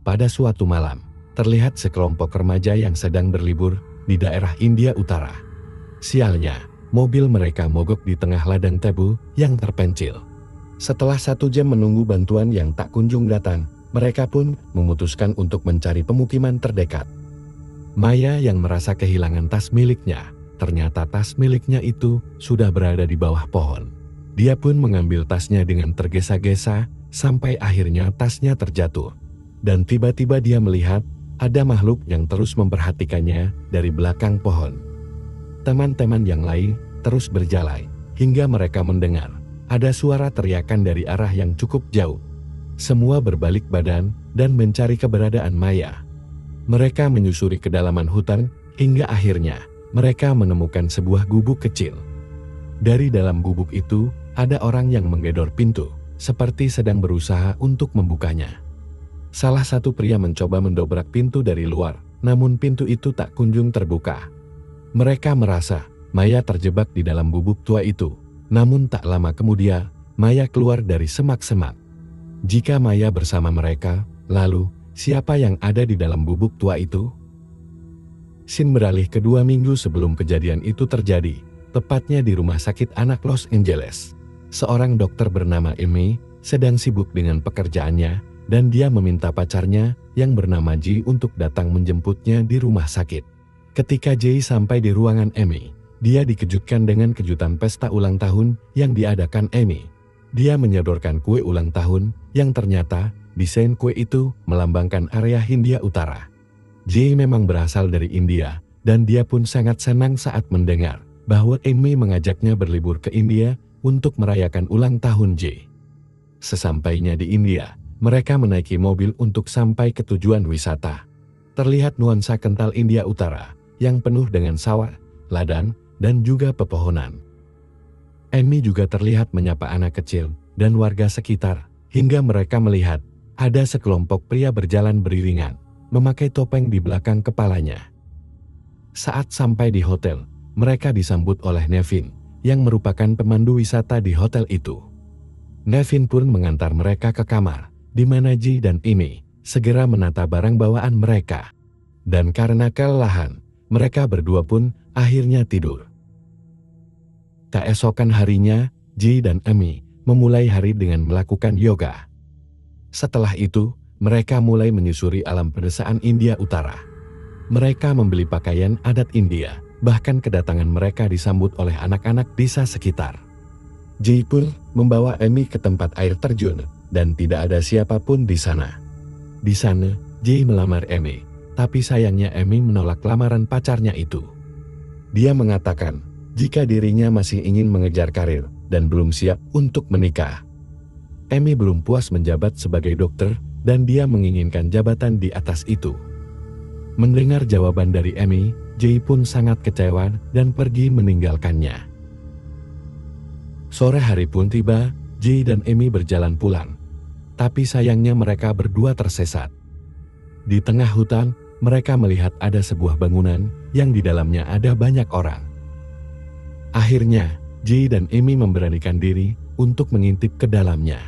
pada suatu malam, terlihat sekelompok remaja yang sedang berlibur di daerah India Utara. Sialnya, mobil mereka mogok di tengah ladang tebu yang terpencil. Setelah 1 jam menunggu bantuan yang tak kunjung datang, mereka pun memutuskan untuk mencari pemukiman terdekat. Maya yang merasa kehilangan tas miliknya, ternyata tas miliknya itu sudah berada di bawah pohon. Dia pun mengambil tasnya dengan tergesa-gesa sampai akhirnya tasnya terjatuh. Dan tiba-tiba dia melihat ada makhluk yang terus memperhatikannya dari belakang pohon. Teman-teman yang lain terus berjalan hingga mereka mendengar ada suara teriakan dari arah yang cukup jauh. Semua berbalik badan dan mencari keberadaan Maya. Mereka menyusuri kedalaman hutan hingga akhirnya mereka menemukan sebuah gubuk kecil. Dari dalam gubuk itu ada orang yang menggedor pintu, seperti sedang berusaha untuk membukanya. Salah satu pria mencoba mendobrak pintu dari luar, namun pintu itu tak kunjung terbuka. Mereka merasa Maya terjebak di dalam gubuk tua itu, namun tak lama kemudian Maya keluar dari semak-semak. Jika Maya bersama mereka, lalu siapa yang ada di dalam gubuk tua itu? Scene beralih ke 2 minggu sebelum kejadian itu terjadi, tepatnya di rumah sakit anak Los Angeles. Seorang dokter bernama Amy sedang sibuk dengan pekerjaannya, dan dia meminta pacarnya yang bernama Ji untuk datang menjemputnya di rumah sakit. Ketika Ji sampai di ruangan Amy, dia dikejutkan dengan kejutan pesta ulang tahun yang diadakan Amy. Dia menyodorkan kue ulang tahun yang ternyata desain kue itu melambangkan area Hindia Utara. Ji memang berasal dari India, dan dia pun sangat senang saat mendengar bahwa Amy mengajaknya berlibur ke India untuk merayakan ulang tahun Ji. Sesampainya di India, mereka menaiki mobil untuk sampai ke tujuan wisata. Terlihat nuansa kental India Utara yang penuh dengan sawah, ladang, dan juga pepohonan. Amy juga terlihat menyapa anak kecil dan warga sekitar, hingga mereka melihat ada sekelompok pria berjalan beriringan, memakai topeng di belakang kepalanya. Saat sampai di hotel, mereka disambut oleh Nevin, yang merupakan pemandu wisata di hotel itu. Nevin pun mengantar mereka ke kamar, di mana Ji dan Amy segera menata barang bawaan mereka. Dan karena kelelahan, mereka berdua pun akhirnya tidur. Keesokan harinya, Ji dan Amy memulai hari dengan melakukan yoga. Setelah itu, mereka mulai menyusuri alam pedesaan India Utara. Mereka membeli pakaian adat India, bahkan kedatangan mereka disambut oleh anak-anak desa sekitar. Ji pun membawa Amy ke tempat air terjun, dan tidak ada siapapun di sana. Di sana, Ji melamar Amy, tapi sayangnya Amy menolak lamaran pacarnya itu. Dia mengatakan jika dirinya masih ingin mengejar karir dan belum siap untuk menikah. Amy belum puas menjabat sebagai dokter, dan dia menginginkan jabatan di atas itu. Mendengar jawaban dari Amy, Ji pun sangat kecewa dan pergi meninggalkannya. Sore hari pun tiba, Ji dan Amy berjalan pulang. Tapi sayangnya mereka berdua tersesat. Di tengah hutan, mereka melihat ada sebuah bangunan yang di dalamnya ada banyak orang. Akhirnya, Ji dan Amy memberanikan diri untuk mengintip ke dalamnya.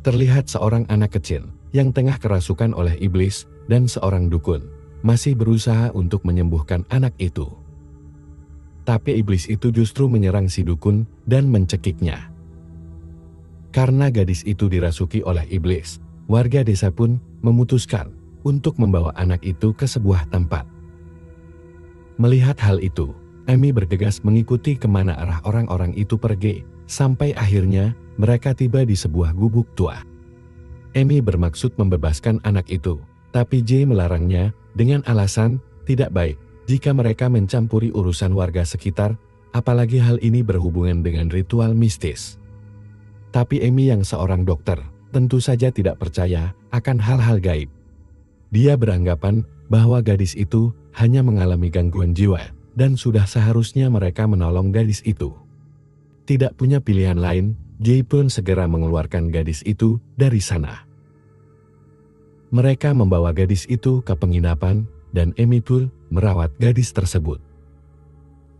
Terlihat seorang anak kecil yang tengah kerasukan oleh iblis, dan seorang dukun masih berusaha untuk menyembuhkan anak itu. Tapi iblis itu justru menyerang si dukun dan mencekiknya. Karena gadis itu dirasuki oleh iblis, warga desa pun memutuskan untuk membawa anak itu ke sebuah tempat. Melihat hal itu, Amy bergegas mengikuti kemana arah orang-orang itu pergi, sampai akhirnya mereka tiba di sebuah gubuk tua. Amy bermaksud membebaskan anak itu, tapi J melarangnya dengan alasan tidak baik jika mereka mencampuri urusan warga sekitar, apalagi hal ini berhubungan dengan ritual mistis. Tapi Amy yang seorang dokter tentu saja tidak percaya akan hal-hal gaib. Dia beranggapan bahwa gadis itu hanya mengalami gangguan jiwa, dan sudah seharusnya mereka menolong gadis itu. Tidak punya pilihan lain, J pun segera mengeluarkan gadis itu dari sana. Mereka membawa gadis itu ke penginapan, dan Amy pun merawat gadis tersebut.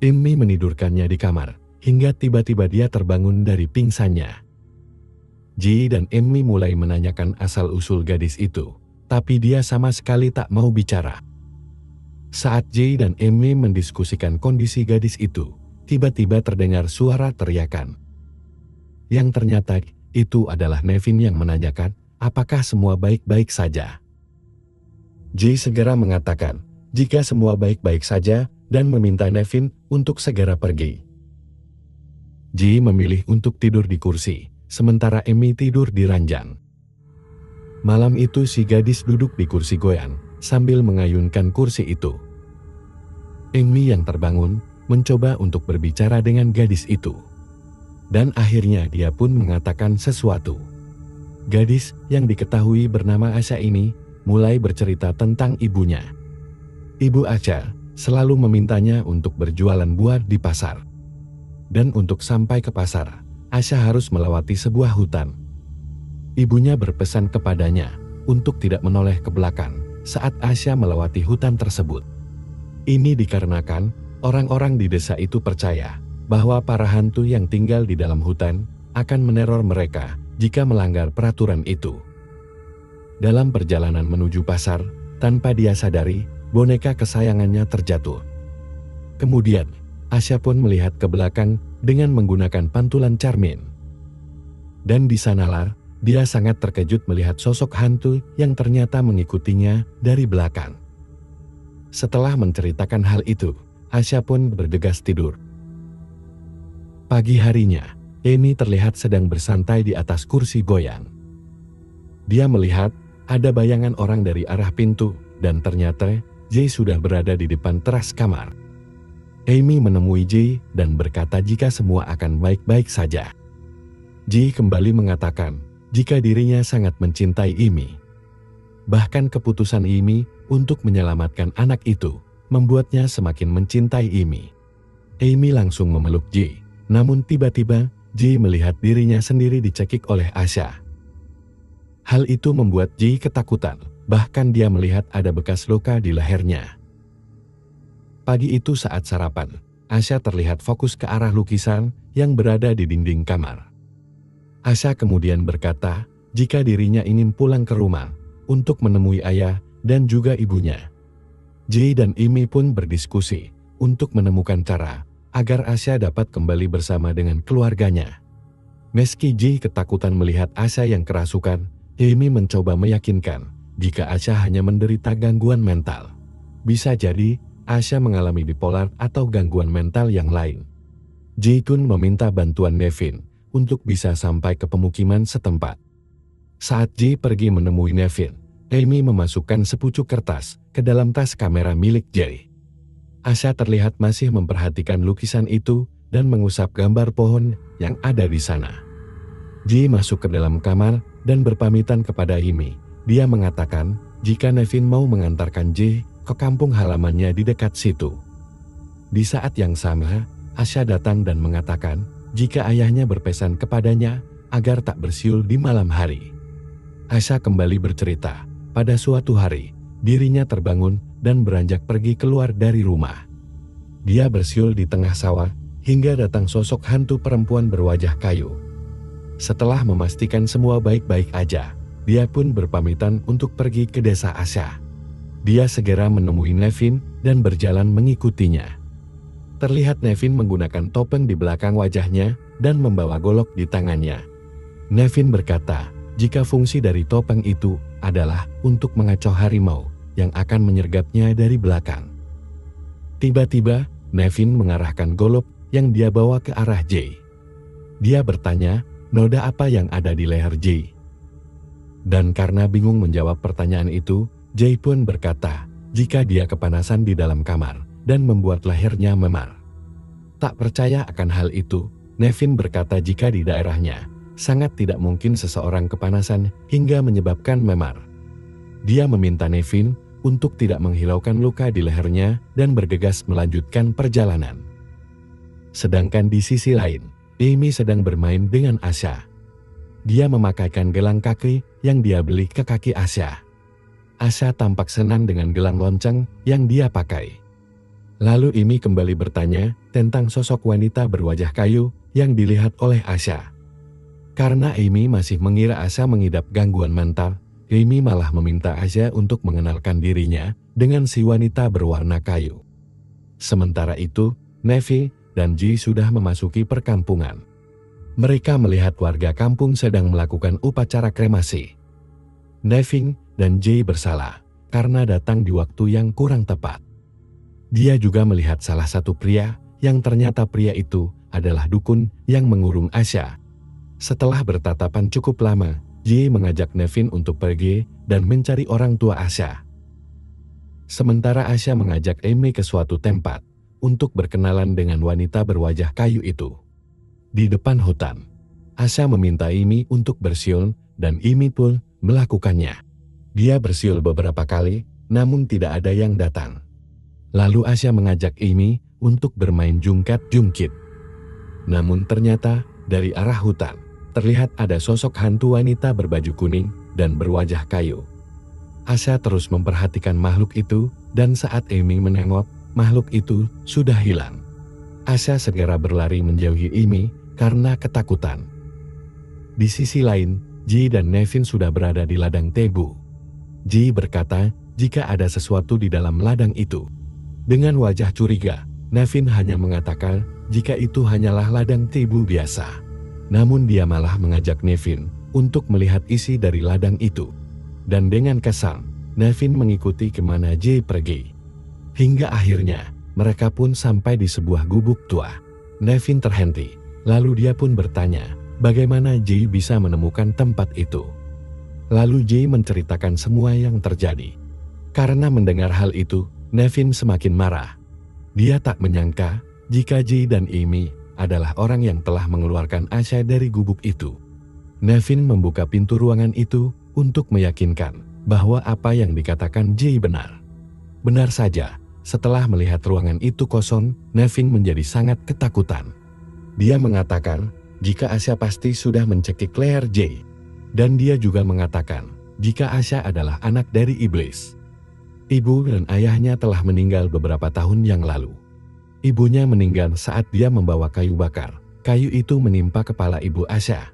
Amy menidurkannya di kamar, hingga tiba-tiba dia terbangun dari pingsannya. Ji dan Amy mulai menanyakan asal-usul gadis itu, tapi dia sama sekali tak mau bicara. Saat Jay dan Amy mendiskusikan kondisi gadis itu, tiba-tiba terdengar suara teriakan. Yang ternyata itu adalah Nevin yang menanyakan, apakah semua baik-baik saja. Jay segera mengatakan, jika semua baik-baik saja, dan meminta Nevin untuk segera pergi. Jay memilih untuk tidur di kursi, sementara Amy tidur di ranjang. Malam itu si gadis duduk di kursi goyang, sambil mengayunkan kursi itu. Amy yang terbangun, mencoba untuk berbicara dengan gadis itu. Dan akhirnya dia pun mengatakan sesuatu. Gadis yang diketahui bernama Asha ini, mulai bercerita tentang ibunya. Ibu Asha selalu memintanya untuk berjualan buah di pasar. Dan untuk sampai ke pasar, Asha harus melewati sebuah hutan. Ibunya berpesan kepadanya untuk tidak menoleh ke belakang saat Asha melewati hutan tersebut. Ini dikarenakan orang-orang di desa itu percaya bahwa para hantu yang tinggal di dalam hutan akan meneror mereka jika melanggar peraturan itu. Dalam perjalanan menuju pasar, tanpa dia sadari, boneka kesayangannya terjatuh. Kemudian, Asha pun melihat ke belakang dengan menggunakan pantulan cermin. Dan di sanalah, dia sangat terkejut melihat sosok hantu yang ternyata mengikutinya dari belakang. Setelah menceritakan hal itu, Asha pun bergegas tidur. Pagi harinya, Amy terlihat sedang bersantai di atas kursi goyang. Dia melihat ada bayangan orang dari arah pintu, dan ternyata Jay sudah berada di depan teras kamar. Amy menemui Jay dan berkata jika semua akan baik-baik saja. Jay kembali mengatakan jika dirinya sangat mencintai Amy. Bahkan keputusan Amy untuk menyelamatkan anak itu membuatnya semakin mencintai Amy. Amy langsung memeluk Jay, namun tiba-tiba Jay melihat dirinya sendiri dicekik oleh Asha. Hal itu membuat Jay ketakutan, bahkan dia melihat ada bekas luka di lehernya. Pagi itu saat sarapan, Asha terlihat fokus ke arah lukisan yang berada di dinding kamar. Asha kemudian berkata jika dirinya ingin pulang ke rumah untuk menemui ayah dan juga ibunya. Jay dan Amy pun berdiskusi untuk menemukan cara agar Asha dapat kembali bersama dengan keluarganya. Meski Jay ketakutan melihat Asha yang kerasukan, Amy mencoba meyakinkan jika Asha hanya menderita gangguan mental. Bisa jadi Asha mengalami bipolar atau gangguan mental yang lain. Jay pun meminta bantuan Nevin untuk bisa sampai ke pemukiman setempat. Saat Jay pergi menemui Nevin, Amy memasukkan sepucuk kertas ke dalam tas kamera milik Jay. Asha terlihat masih memperhatikan lukisan itu dan mengusap gambar pohon yang ada di sana. Jay masuk ke dalam kamar dan berpamitan kepada Amy. Dia mengatakan jika Nevin mau mengantarkan Jay ke kampung halamannya di dekat situ. Di saat yang sama, Asha datang dan mengatakan jika ayahnya berpesan kepadanya agar tak bersiul di malam hari. Asha kembali bercerita, pada suatu hari, dirinya terbangun dan beranjak pergi keluar dari rumah. Dia bersiul di tengah sawah, hingga datang sosok hantu perempuan berwajah kayu. Setelah memastikan semua baik-baik aja, dia pun berpamitan untuk pergi ke desa Asha. Dia segera menemui Nevin dan berjalan mengikutinya. Terlihat Nevin menggunakan topeng di belakang wajahnya dan membawa golok di tangannya. Nevin berkata, jika fungsi dari topeng itu adalah untuk mengacoh harimau yang akan menyergapnya dari belakang. Tiba-tiba, Nevin mengarahkan golok yang dia bawa ke arah Jay. Dia bertanya, noda apa yang ada di leher Jay? Dan karena bingung menjawab pertanyaan itu, Jay pun berkata, jika dia kepanasan di dalam kamar dan membuat lehernya memar. Tak percaya akan hal itu, Nevin berkata jika di daerahnya, sangat tidak mungkin seseorang kepanasan hingga menyebabkan memar. Dia meminta Nevin untuk tidak menghilaukan luka di lehernya dan bergegas melanjutkan perjalanan. Sedangkan di sisi lain, Amy sedang bermain dengan Asha. Dia memakaikan gelang kaki yang dia beli ke kaki Asha. Asha tampak senang dengan gelang lonceng yang dia pakai. Lalu Amy kembali bertanya tentang sosok wanita berwajah kayu yang dilihat oleh Asha. Karena Amy masih mengira Asha mengidap gangguan mental, Amy malah meminta Asya untuk mengenalkan dirinya dengan si wanita berwarna kayu. Sementara itu, Nevi dan Ji sudah memasuki perkampungan. Mereka melihat warga kampung sedang melakukan upacara kremasi. Nevi dan Ji bersalah karena datang di waktu yang kurang tepat. Dia juga melihat salah satu pria yang ternyata pria itu adalah dukun yang mengurung Asya. Setelah bertatapan cukup lama, Ji mengajak Nevin untuk pergi dan mencari orang tua Asya. Sementara Asya mengajak Amy ke suatu tempat untuk berkenalan dengan wanita berwajah kayu itu. Di depan hutan, Asya meminta Amy untuk bersiul dan Amy pun melakukannya. Dia bersiul beberapa kali, namun tidak ada yang datang. Lalu Asya mengajak Amy untuk bermain jungkat-jungkit. Namun ternyata dari arah hutan, terlihat ada sosok hantu wanita berbaju kuning dan berwajah kayu. Asya terus memperhatikan makhluk itu dan saat Amy menengok, makhluk itu sudah hilang. Asya segera berlari menjauhi Amy karena ketakutan. Di sisi lain, Ji dan Nevin sudah berada di ladang tebu. Ji berkata jika ada sesuatu di dalam ladang itu. Dengan wajah curiga, Nevin hanya mengatakan jika itu hanyalah ladang tebu biasa. Namun dia malah mengajak Nevin untuk melihat isi dari ladang itu. Dan dengan kesal, Nevin mengikuti kemana Ji pergi. Hingga akhirnya, mereka pun sampai di sebuah gubuk tua. Nevin terhenti, lalu dia pun bertanya, bagaimana Ji bisa menemukan tempat itu. Lalu Ji menceritakan semua yang terjadi. Karena mendengar hal itu, Nevin semakin marah. Dia tak menyangka jika Ji dan Amy adalah orang yang telah mengeluarkan Asya dari gubuk itu. Nevin membuka pintu ruangan itu untuk meyakinkan bahwa apa yang dikatakan Ji benar. Benar saja, setelah melihat ruangan itu kosong, Nevin menjadi sangat ketakutan. Dia mengatakan jika Asya pasti sudah mencekik leher Ji. Dan dia juga mengatakan jika Asya adalah anak dari iblis. Ibu dan ayahnya telah meninggal beberapa tahun yang lalu. Ibunya meninggal saat dia membawa kayu bakar. Kayu itu menimpa kepala ibu Asya.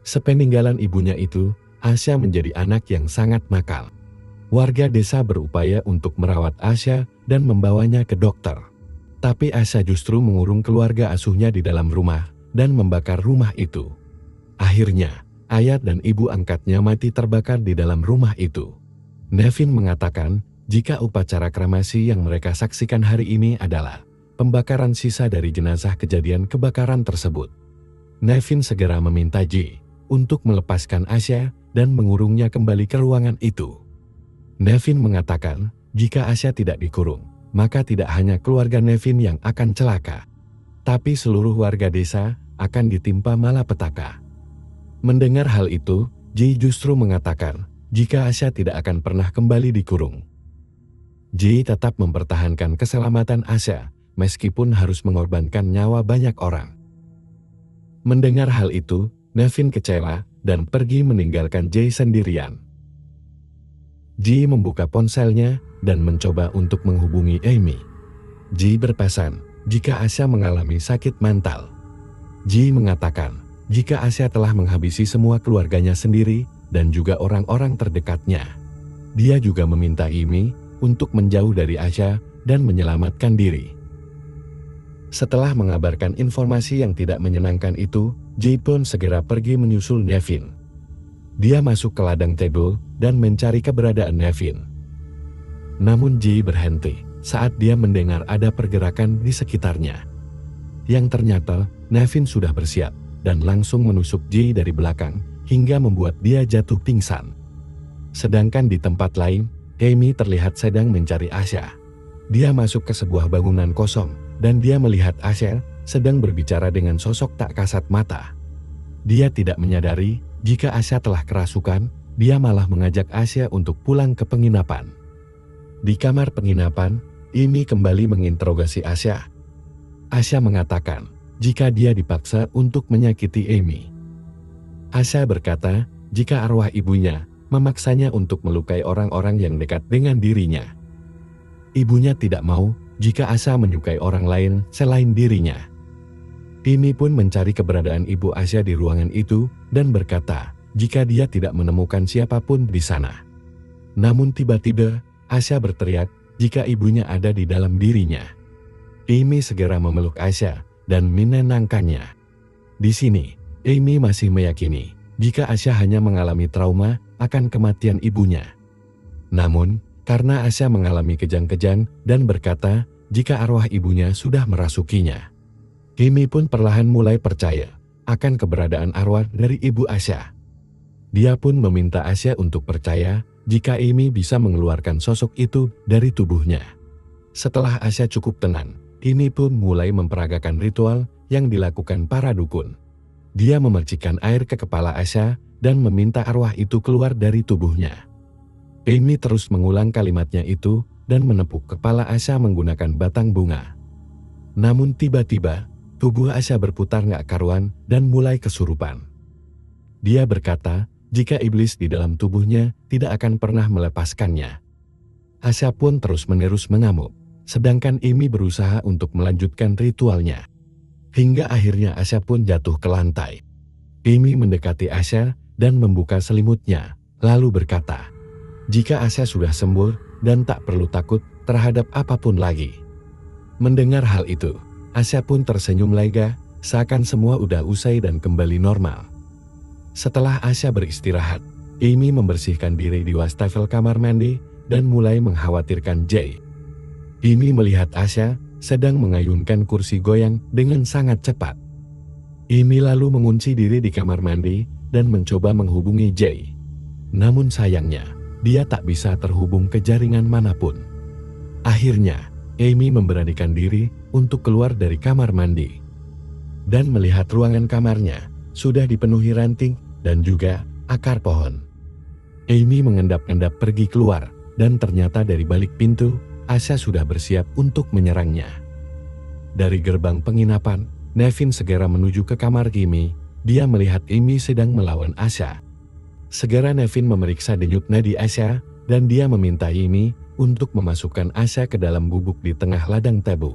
Sepeninggalan ibunya itu, Asya menjadi anak yang sangat nakal. Warga desa berupaya untuk merawat Asya dan membawanya ke dokter. Tapi Asya justru mengurung keluarga asuhnya di dalam rumah dan membakar rumah itu. Akhirnya, ayah dan ibu angkatnya mati terbakar di dalam rumah itu. Nevin mengatakan jika upacara kremasi yang mereka saksikan hari ini adalah pembakaran sisa dari jenazah kejadian kebakaran tersebut. Nevin segera meminta Ji untuk melepaskan Asya dan mengurungnya kembali ke ruangan itu. Nevin mengatakan jika Asya tidak dikurung, maka tidak hanya keluarga Nevin yang akan celaka, tapi seluruh warga desa akan ditimpa malapetaka. Mendengar hal itu, Ji justru mengatakan jika Asya tidak akan pernah kembali dikurung. Ji tetap mempertahankan keselamatan Asya meskipun harus mengorbankan nyawa banyak orang. Mendengar hal itu, Nevin kecewa dan pergi meninggalkan Ji sendirian. Ji membuka ponselnya dan mencoba untuk menghubungi Amy. Ji berpesan jika Asya mengalami sakit mental. Ji mengatakan jika Asya telah menghabisi semua keluarganya sendiri dan juga orang-orang terdekatnya. Dia juga meminta Amy untuk menjauh dari Asya dan menyelamatkan diri. Setelah mengabarkan informasi yang tidak menyenangkan itu, Ji pun segera pergi menyusul Nevin. Dia masuk ke ladang tebu dan mencari keberadaan Nevin. Namun Ji berhenti saat dia mendengar ada pergerakan di sekitarnya. Yang ternyata Nevin sudah bersiap dan langsung menusuk Ji dari belakang hingga membuat dia jatuh pingsan. Sedangkan di tempat lain, Amy terlihat sedang mencari Asya. Dia masuk ke sebuah bangunan kosong dan dia melihat Asya sedang berbicara dengan sosok tak kasat mata. Dia tidak menyadari jika Asya telah kerasukan, dia malah mengajak Asya untuk pulang ke penginapan. Di kamar penginapan, Amy kembali menginterogasi Asya. Asya mengatakan jika dia dipaksa untuk menyakiti Amy. Asya berkata jika arwah ibunya memaksanya untuk melukai orang-orang yang dekat dengan dirinya. Ibunya tidak mau jika Asya menyukai orang lain selain dirinya. Amy pun mencari keberadaan ibu Asya di ruangan itu dan berkata jika dia tidak menemukan siapapun di sana. Namun tiba-tiba, Asya berteriak jika ibunya ada di dalam dirinya. Amy segera memeluk Asya dan menenangkannya. Di sini, Amy masih meyakini jika Asya hanya mengalami trauma akan kematian ibunya. Namun, karena Asya mengalami kejang-kejang dan berkata jika arwah ibunya sudah merasukinya, Amy pun perlahan mulai percaya akan keberadaan arwah dari ibu Asya. Dia pun meminta Asya untuk percaya jika Amy bisa mengeluarkan sosok itu dari tubuhnya. Setelah Asya cukup tenang, Amy pun mulai memperagakan ritual yang dilakukan para dukun. Dia memercikkan air ke kepala Asya dan meminta arwah itu keluar dari tubuhnya. Amy terus mengulang kalimatnya itu dan menepuk kepala Asya menggunakan batang bunga. Namun tiba-tiba, tubuh Asya berputar gak karuan dan mulai kesurupan. Dia berkata jika iblis di dalam tubuhnya tidak akan pernah melepaskannya. Asya pun terus-menerus mengamuk, sedangkan Amy berusaha untuk melanjutkan ritualnya. Hingga akhirnya Asya pun jatuh ke lantai. Amy mendekati Asya dan membuka selimutnya, lalu berkata, jika Asya sudah sembuh dan tak perlu takut terhadap apapun lagi. Mendengar hal itu, Asya pun tersenyum lega, seakan semua udah usai dan kembali normal. Setelah Asya beristirahat, Amy membersihkan diri di wastafel kamar mandi dan mulai mengkhawatirkan Jay. Amy melihat Asya sedang mengayunkan kursi goyang dengan sangat cepat. Amy lalu mengunci diri di kamar mandi dan mencoba menghubungi Jay. Namun sayangnya, dia tak bisa terhubung ke jaringan manapun. Akhirnya, Amy memberanikan diri untuk keluar dari kamar mandi. Dan melihat ruangan kamarnya sudah dipenuhi ranting dan juga akar pohon. Amy mengendap-endap pergi keluar dan ternyata dari balik pintu, Asya sudah bersiap untuk menyerangnya. Dari gerbang penginapan, Nevin segera menuju ke kamar Amy. Dia melihat Amy sedang melawan Asya. Segera Nevin memeriksa denyut nadi Asya dan dia meminta Amy untuk memasukkan Asya ke dalam bubuk di tengah ladang tebu.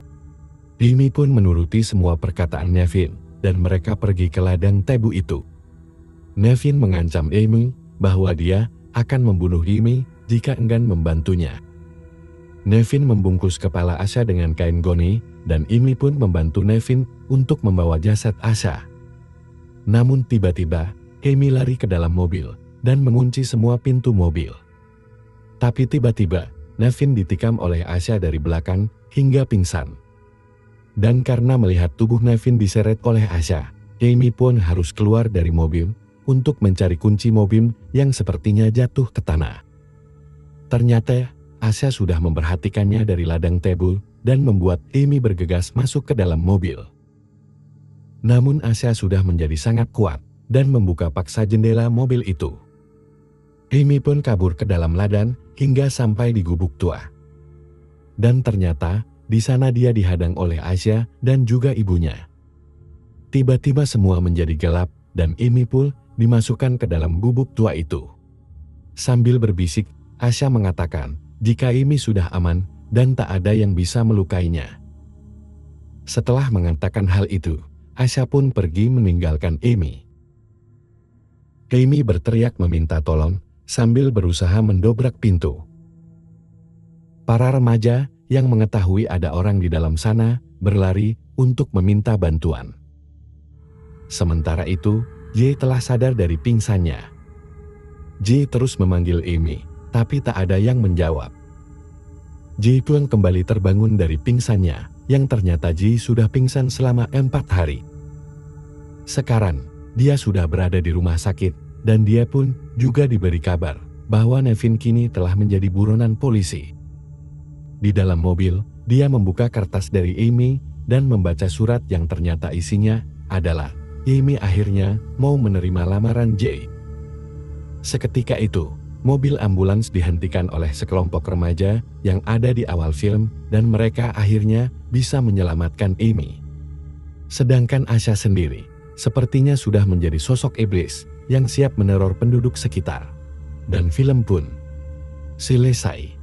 Amy pun menuruti semua perkataan Nevin dan mereka pergi ke ladang tebu itu. Nevin mengancam Amy bahwa dia akan membunuh Amy jika enggan membantunya. Nevin membungkus kepala Asya dengan kain goni dan Amy pun membantu Nevin untuk membawa jasad Asya. Namun tiba-tiba Amy lari ke dalam mobil dan mengunci semua pintu mobil. Tapi tiba-tiba, Nevin ditikam oleh Asya dari belakang hingga pingsan. Dan karena melihat tubuh Nevin diseret oleh Asya, Amy pun harus keluar dari mobil untuk mencari kunci mobil yang sepertinya jatuh ke tanah. Ternyata, Asya sudah memperhatikannya dari ladang tebu dan membuat Amy bergegas masuk ke dalam mobil. Namun Asya sudah menjadi sangat kuat dan membuka paksa jendela mobil itu. Amy pun kabur ke dalam ladang hingga sampai di gubuk tua. Dan ternyata di sana dia dihadang oleh Asya dan juga ibunya. Tiba-tiba semua menjadi gelap dan Amy pun dimasukkan ke dalam gubuk tua itu. Sambil berbisik, Asya mengatakan jika Amy sudah aman dan tak ada yang bisa melukainya. Setelah mengatakan hal itu, Asya pun pergi meninggalkan Amy. Amy berteriak meminta tolong sambil berusaha mendobrak pintu. Para remaja yang mengetahui ada orang di dalam sana berlari untuk meminta bantuan. Sementara itu, Jay telah sadar dari pingsannya. Jay terus memanggil Amy, tapi tak ada yang menjawab. Jay pun kembali terbangun dari pingsannya, yang ternyata Jay sudah pingsan selama 4 hari. Sekarang, dia sudah berada di rumah sakit, dan dia pun juga diberi kabar bahwa Nevin kini telah menjadi buronan polisi. Di dalam mobil, dia membuka kertas dari Amy dan membaca surat yang ternyata isinya adalah Amy akhirnya mau menerima lamaran Jay. Seketika itu, mobil ambulans dihentikan oleh sekelompok remaja yang ada di awal film dan mereka akhirnya bisa menyelamatkan Amy. Sedangkan Asya sendiri sepertinya sudah menjadi sosok iblis yang siap meneror penduduk sekitar. Dan film pun selesai.